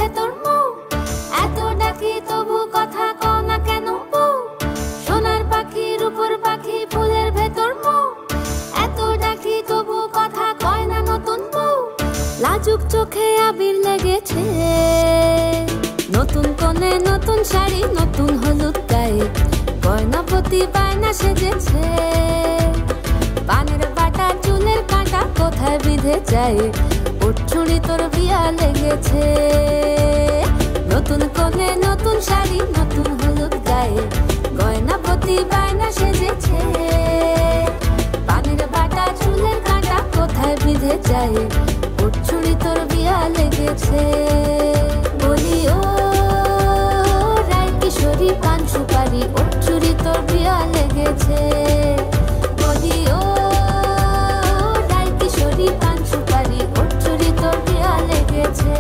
ভেতর মৌ, এত ডাকি তবু কথা কও না কেন বউ। সোনার পাখি রূপোর পাখি ফুলের ভেতর মৌ, এত ডাকি তবু কথা কয় না নতুন বউ। লাজুক চোখে আবির লেগেছে, নতুন কোণে নতুন শাড়ি নতুন হলুদ গায়ে, গয়নাপতি বায়না সেজেছে। পানের বাটা চুলের কাঁটা কোথায় বিঁধে যায়, ওর চুড়ি তোর বিয়া লেগেছে। নতুন কোণে নতুন শাড়ি নতুন হলুদ গায়ে, গয়নাপতি বায়না সেজেছে। পানের বাটা চুলের কাঁটা কোথায় বিঁধে যায়, ওর চুড়ি তোর বিয়া লেগেছে। বলি ও রায় কিশোরী পান সুপারি, ওর চুড়ি তোর বিয়া লেগেছে। বলি ও রায় কিশোরী পান সুপারি, ওর চুড়ি তোর বিয়া লেগেছে।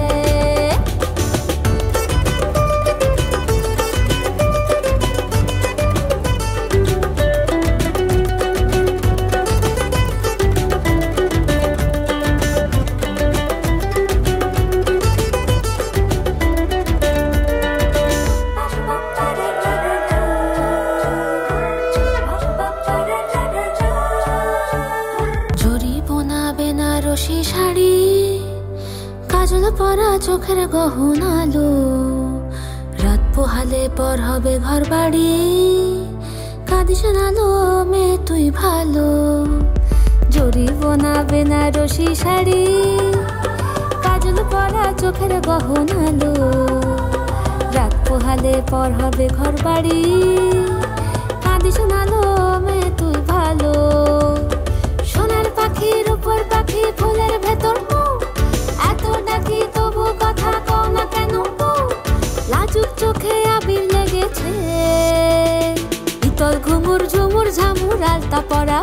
বেনারসি শাড়ি, কাজল পরা চোখের গহনালো, রাত পোহালে পর হবে ঘর বাড়ি, কাঁদিস নালো মেয়ে তুই ভালো। জরি বোনা বেনারসি শাড়ি, কাজল পরা চোখের গহনালো, রাত পোহালে পর হবে ঘর বাড়ি, কাঁদিস নালো মেয়ে তুই ভালো। সোনার পাখি রূপোর পাখি ফুলের ভেতর মৌ, এত ডাকি তবু কথা কও না কেন বউ। লাজুক চোখে আবির লেগেছে, ইতল ঘুমুর ঝুমুর ঝামুর আলতা পরা